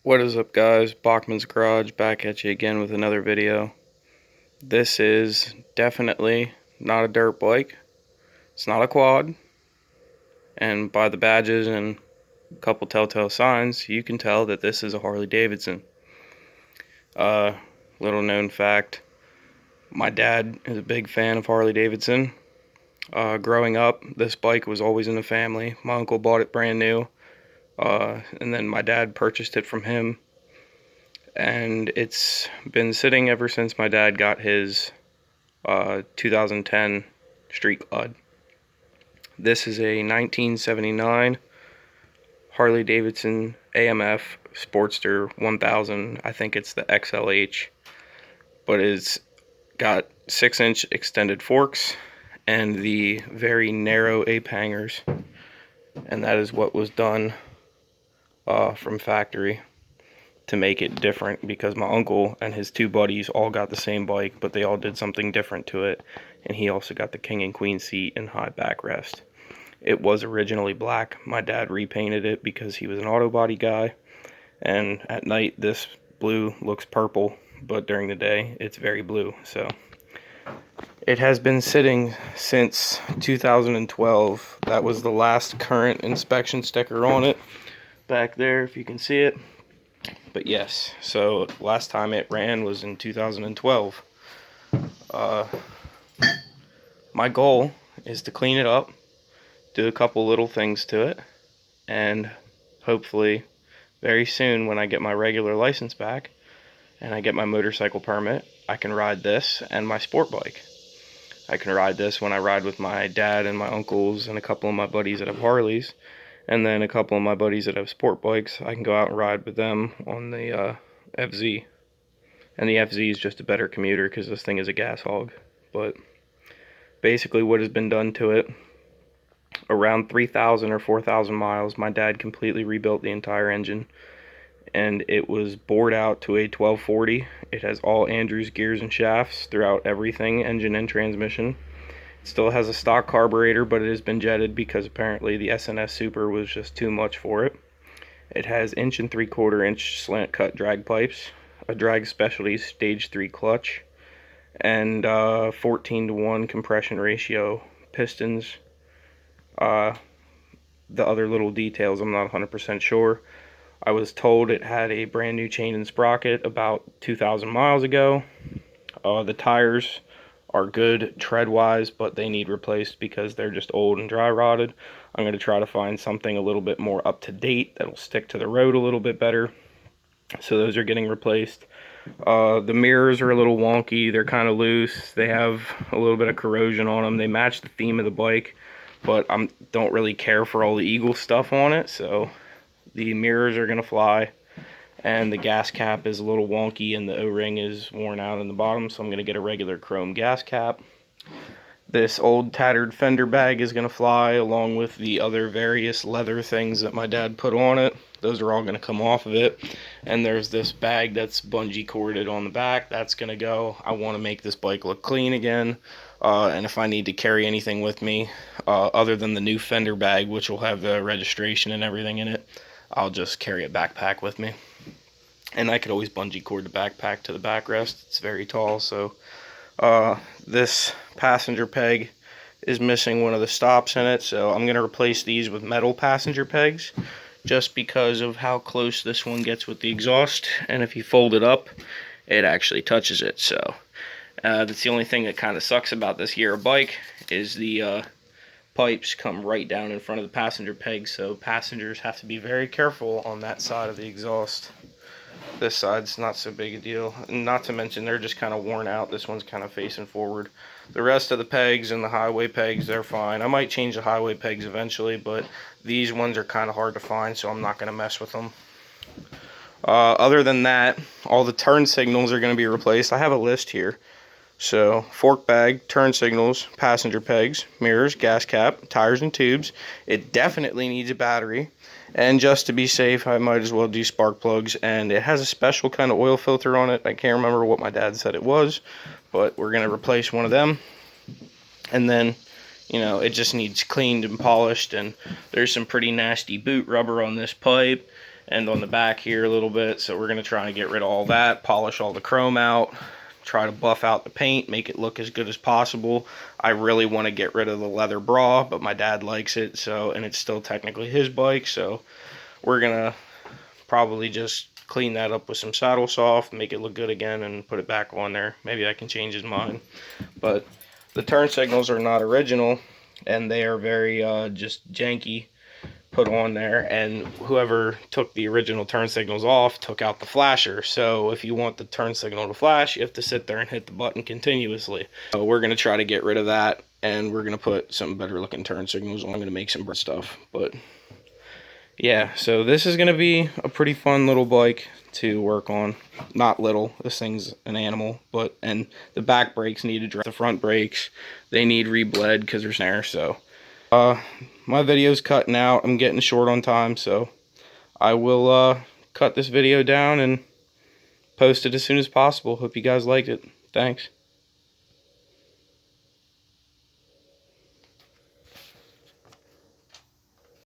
What is up, guys? Bachman's Garage back at you again with another video. This is definitely not a dirt bike. It's not a quad. And by the badges and a couple telltale signs, you can tell that this is a Harley Davidson. Little known fact, my dad is a big fan of Harley Davidson. Growing up, this bike was always in the family. My uncle bought it brand new. And then my dad purchased it from him. And it's been sitting ever since my dad got his 2010 Street Glide. This is a 1979 Harley Davidson AMF Sportster 1000. I think it's the XLH, but it's got 6-inch extended forks and the very narrow ape hangers, and that is what was done from factory to make it different, because my uncle and his two buddies all got the same bike, but they all did something different to it, and he also got the king and queen seat and high backrest. It was originally black. My dad repainted it because he was an auto body guy, and at night this blue looks purple, but during the day it's very blue. So it has been sitting since 2012. That was the last current inspection sticker on it back there, if you can see it. But yes, so last time it ran was in 2012. My goal is to clean it up, do a couple little things to it, and hopefully very soon, when I get my regular license back and I get my motorcycle permit, I can ride this and my sport bike. I can ride this when I ride with my dad and my uncles and a couple of my buddies that have Harleys. And then a couple of my buddies that have sport bikes, I can go out and ride with them on the FZ. And the FZ is just a better commuter because this thing is a gas hog. But basically what has been done to it, around 3,000 or 4,000 miles, my dad completely rebuilt the entire engine. And it was bored out to a 1240. It has all Andrews gears and shafts throughout everything, engine and transmission. Still has a stock carburetor, but it has been jetted because apparently the SNS Super was just too much for it. It has 1 3/4-inch slant cut drag pipes, a drag specialty stage 3 clutch, and 14:1 compression ratio pistons. The other little details I'm not 100% sure. I was told it had a brand new chain and sprocket about 2,000 miles ago. The tires are good tread-wise, but they need replaced because they're just old and dry rotted. I'm going to try to find something a little bit more up-to-date that'll stick to the road a little bit better. So those are getting replaced. The mirrors are a little wonky. They're kind of loose. They have a little bit of corrosion on them. They match the theme of the bike, but I don't really care for all the Eagle stuff on it, so the mirrors are going to fly. And the gas cap is a little wonky and the O-ring is worn out in the bottom, so I'm going to get a regular chrome gas cap. This old tattered fender bag is going to fly, along with the other various leather things that my dad put on it. Those are all going to come off of it. And there's this bag that's bungee corded on the back. That's going to go. I want to make this bike look clean again. And if I need to carry anything with me, other than the new fender bag, which will have the registration and everything in it, I'll just carry a backpack with me. And I could always bungee cord the backpack to the backrest. It's very tall, so this passenger peg is missing one of the stops in it, so I'm going to replace these with metal passenger pegs just because of how close this one gets with the exhaust. And if you fold it up, it actually touches it. So that's the only thing that kind of sucks about this here bike, is the pipes come right down in front of the passenger peg, so passengers have to be very careful on that side of the exhaust. This side's not so big a deal, not to mention they're just kind of worn out. This one's kind of facing forward. The rest of the pegs and the highway pegs, they're fine. I might change the highway pegs eventually, but these ones are kind of hard to find, so I'm not going to mess with them. Other than that, all the turn signals are going to be replaced. I have a list here. So, fork bag, turn signals, passenger pegs, mirrors, gas cap, tires and tubes. It definitely needs a battery. And just to be safe, I might as well do spark plugs. And it has a special kind of oil filter on it. I can't remember what my dad said it was, but we're going to replace one of them. And then, you know, it just needs cleaned and polished. And there's some pretty nasty boot rubber on this pipe. end on the back here a little bit. So we're going to try and get rid of all that, polish all the chrome out, try to buff out the paint, make it look as good as possible. I really want to get rid of the leather bra, but my dad likes it, so, and it's still technically his bike, so we're gonna probably just clean that up with some saddle soft, make it look good again, and put it back on there. Maybe I can change his mind. But the turn signals are not original, and they are very just janky put on there, and whoever took the original turn signals off took out the flasher. So if you want the turn signal to flash, you have to sit there and hit the button continuously. So we're going to try to get rid of that, and we're going to put some better looking turn signals on. I'm going to make some stuff, but yeah, so this is going to be a pretty fun little bike to work on. Not little, this thing's an animal, but, and the back brakes need to dry. The front brakes, they need rebled because they're snare. So my video's cutting out. I'm getting short on time, so I will cut this video down and post it as soon as possible. Hope you guys liked it. Thanks.